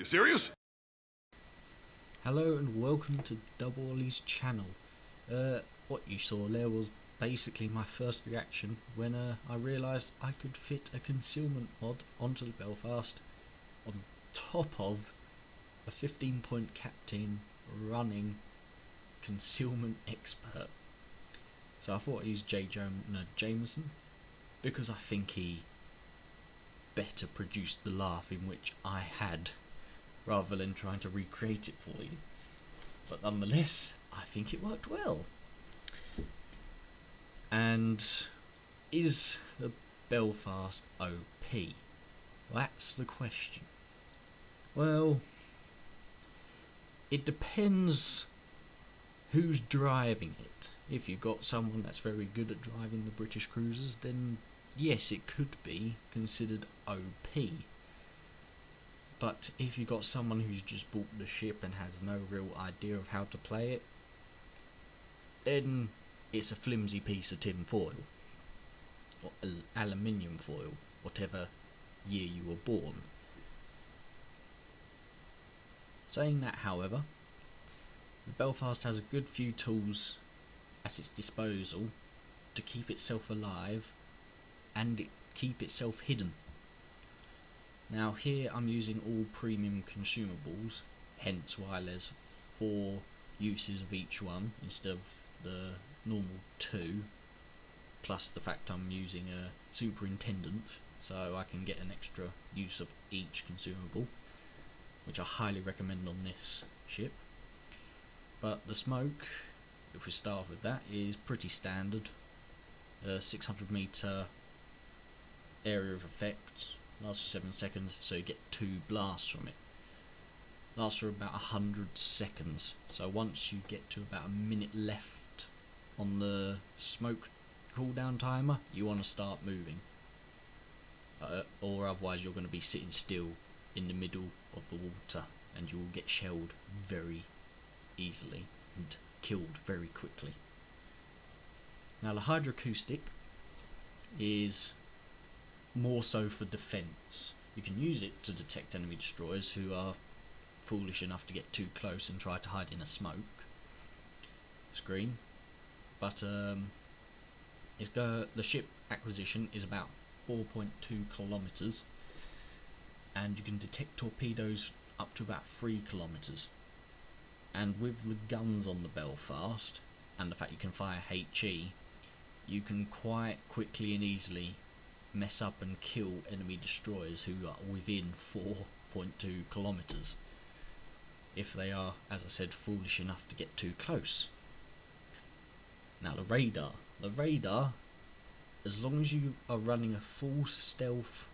serious? Hello and welcome to Double Ollie's channel. What you saw there was basically my first reaction when I realised I could fit a concealment mod onto the Belfast on top of a 15-point captain running concealment expert. So I thought I'd use Jameson because I think he better produced the laugh in which I had, rather than trying to recreate it for you. But nonetheless, I think it worked well. And is the Belfast OP? That's the question. Well, it depends who's driving it. If you've got someone that's very good at driving the British cruisers, then yes, it could be considered OP. But if you've got someone who's just bought the ship and has no real idea of how to play it, then it's a flimsy piece of tin foil, or aluminium foil, whatever year you were born. Saying that, however, the Belfast has a good few tools at its disposal to keep itself alive and keep itself hidden. Now here I'm using all premium consumables, hence why there's 4 uses of each one instead of the normal 2, plus the fact I'm using a superintendent, so I can get an extra use of each consumable, which I highly recommend on this ship. But the smoke, if we start with that, is pretty standard. 600 meter area of effect, lasts for 7 seconds, so you get 2 blasts from it. Lasts for about 100 seconds, so once you get to about a minute left on the smoke cooldown timer, you want to start moving, or otherwise you're going to be sitting still in the middle of the water and you'll get shelled very easily and killed very quickly. Now the hydroacoustic is more so for defense. You can use it to detect enemy destroyers who are foolish enough to get too close and try to hide in a smoke screen, but the ship acquisition is about 4.2 kilometers, and you can detect torpedoes up to about 3 kilometers. And with the guns on the Belfast and the fact you can fire HE, you can quite quickly and easily mess up and kill enemy destroyers who are within 4.2 kilometers if they are, as I said, foolish enough to get too close. Now the radar, as long as you are running a full stealth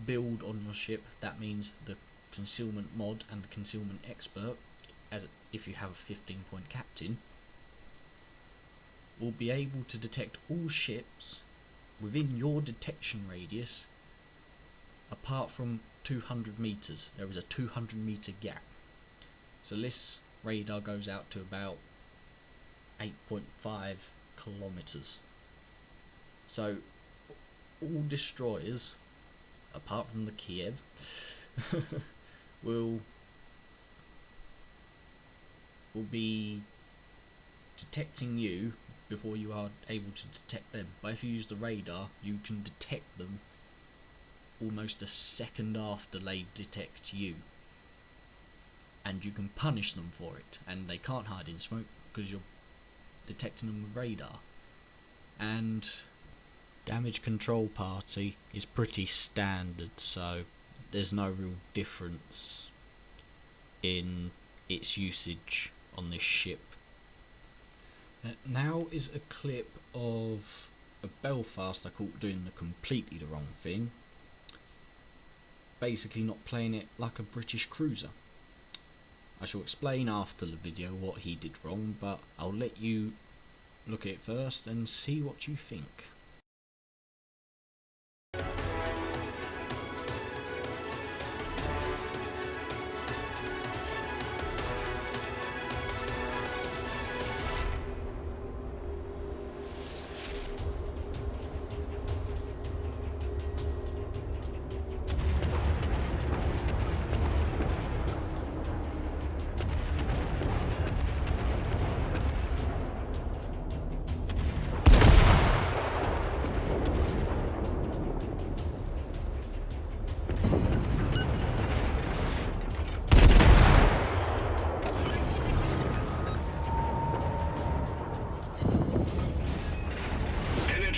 build on your ship, that means the concealment mod and the concealment expert, as if you have a 15-point captain, will be able to detect all ships within your detection radius apart from 200 meters. There is a 200 meter gap, so this radar goes out to about 8.5 kilometers. So all destroyers apart from the Kiev will be detecting you before you are able to detect them. But if you use the radar, you can detect them almost a second after they detect you, and you can punish them for it, and they can't hide in smoke because you're detecting them with radar. And damage control party is pretty standard, so there's no real difference in its usage on this ship. Now is a clip of a Belfast I caught doing the completely the wrong thing, basically not playing it like a British cruiser. I shall explain after the video what he did wrong, but I'll let you look at it first and see what you think.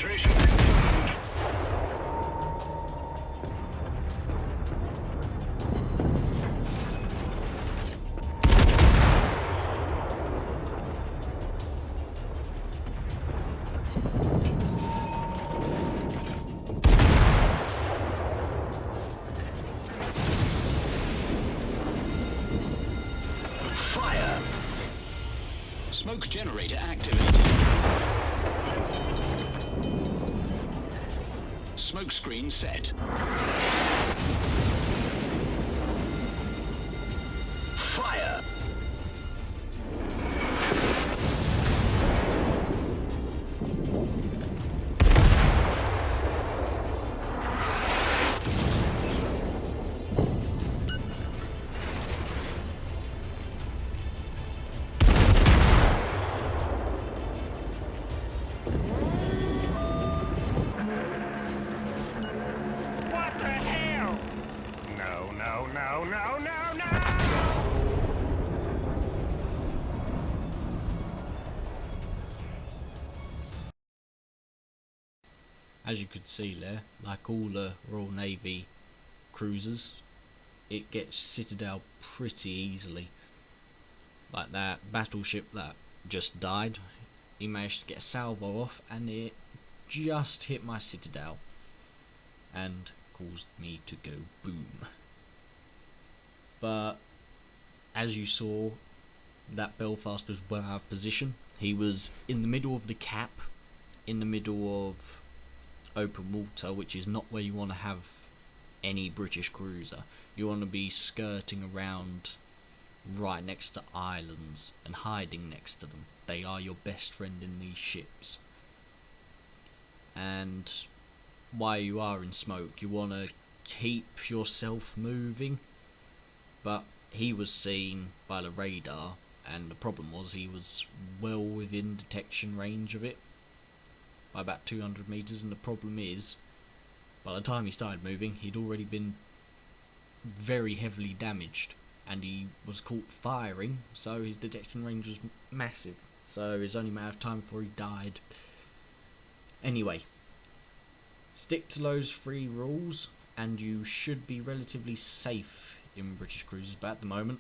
Penetration confirmed. Fire. Smoke generator activated. Smoke screen set. Fire. What the hell? No, no, no, no, no, no! As you could see there, like all the Royal Navy cruisers, it gets citadel pretty easily. Like that battleship that just died, he managed to get a salvo off and it just hit my citadel and caused me to go boom. But as you saw, that Belfast was well out of position. He was in the middle of the cap, in the middle of open water, which is not where you want to have any British cruiser. You want to be skirting around right next to islands and hiding next to them. They are your best friend in these ships. And while you are in smoke, you want to keep yourself moving, but he was seen by the radar, and the problem was he was well within detection range of it by about 200 meters, and the problem is by the time he started moving he'd already been very heavily damaged, and he was caught firing, so his detection range was massive, so it was only a matter of time before he died. Anyway, stick to those 3 rules and you should be relatively safe in British cruisers, but at the moment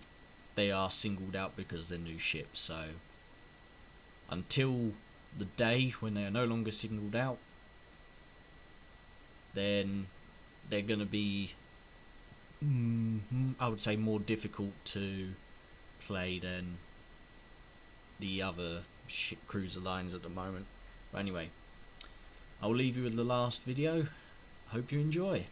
they are singled out because they're new ships, so until the day when they are no longer singled out, then they're going to be I would say more difficult to play than the other cruiser lines at the moment. But anyway, I'll leave you with the last video. Hope you enjoy.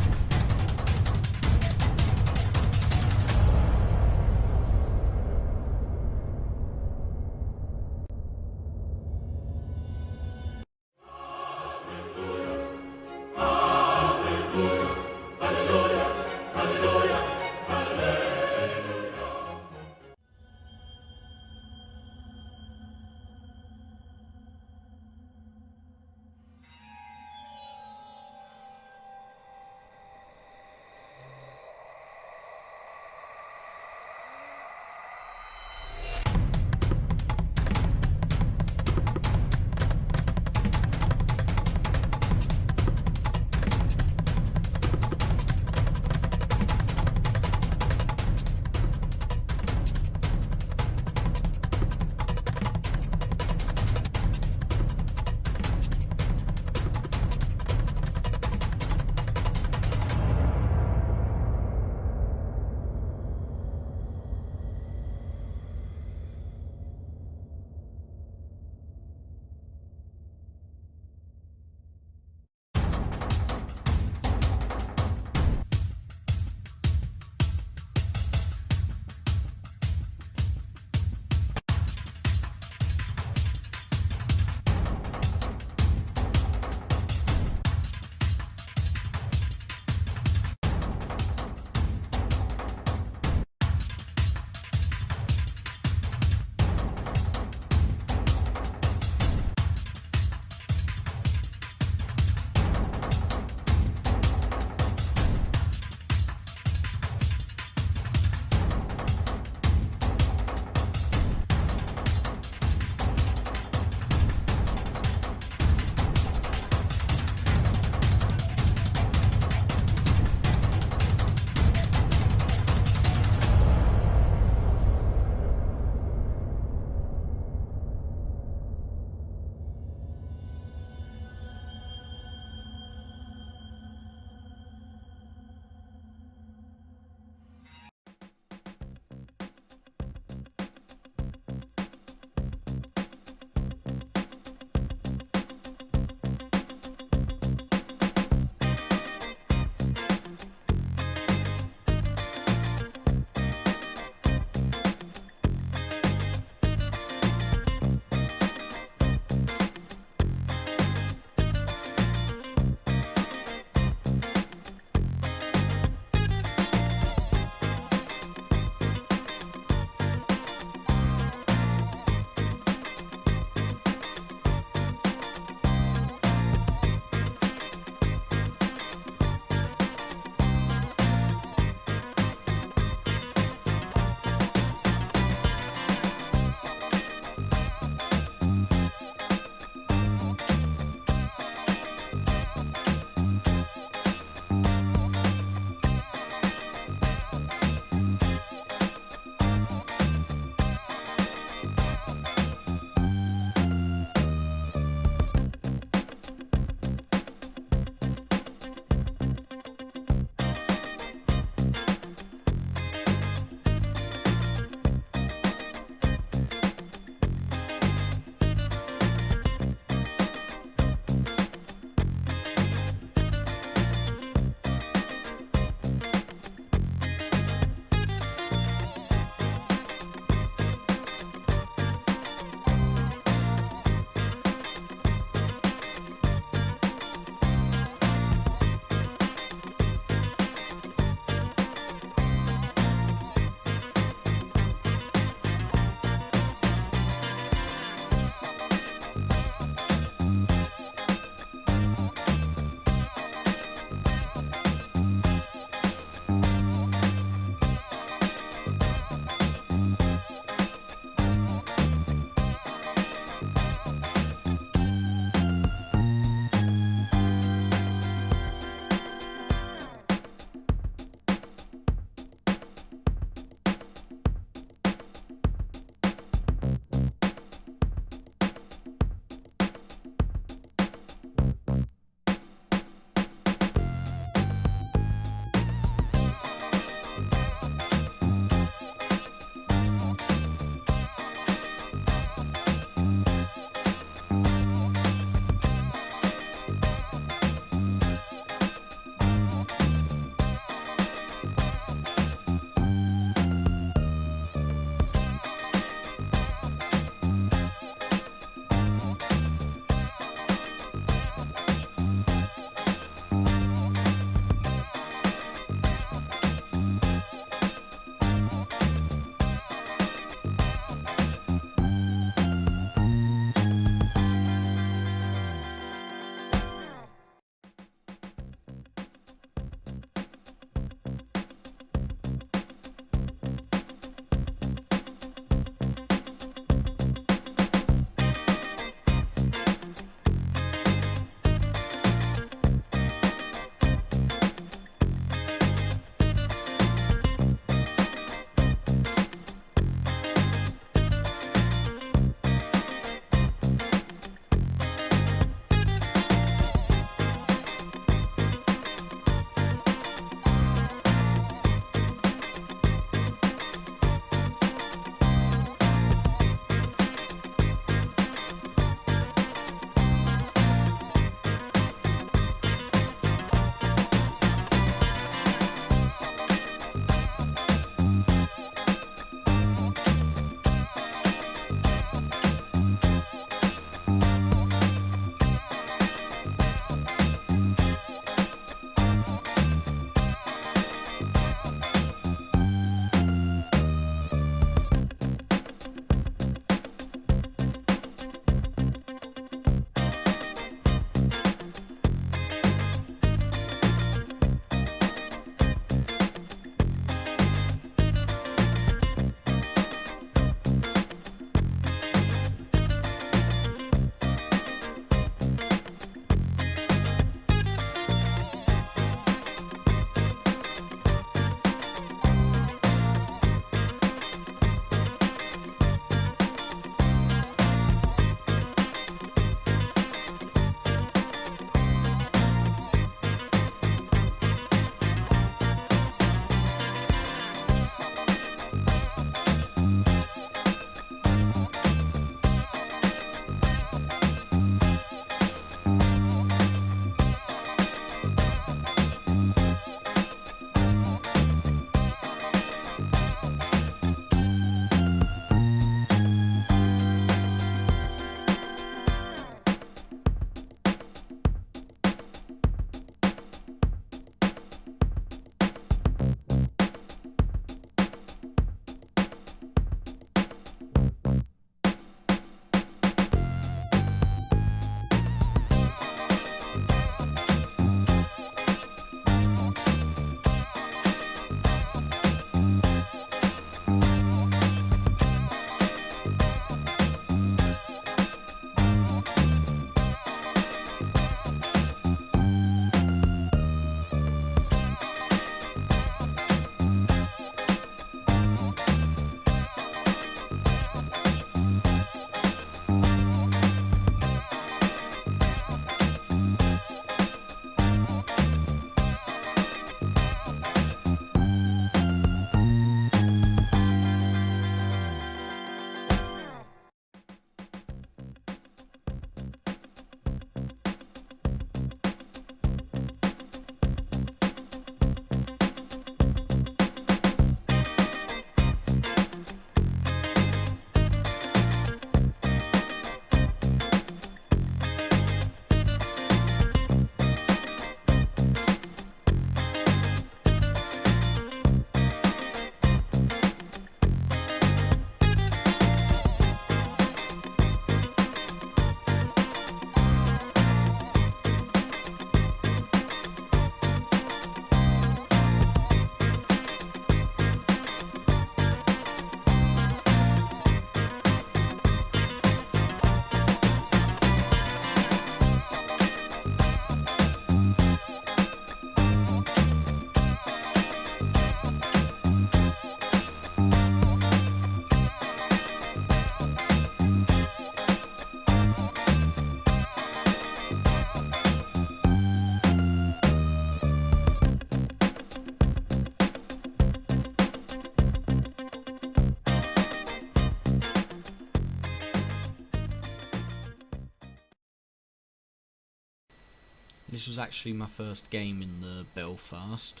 This was actually my first game in the Belfast,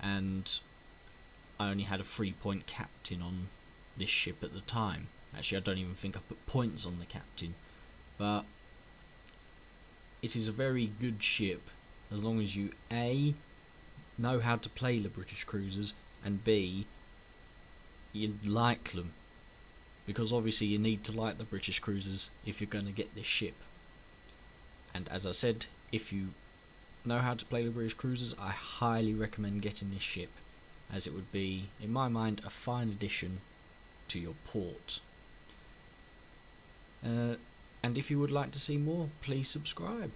and I only had a 3-point captain on this ship at the time. Actually, I don't even think I put points on the captain, but it is a very good ship as long as you A, know how to play the British cruisers, and B, you like them, because obviously you need to like the British cruisers if you're going to get this ship. And as I said, if you know how to play the British cruisers, I highly recommend getting this ship, as it would be, in my mind, a fine addition to your port. And if you would like to see more, please subscribe.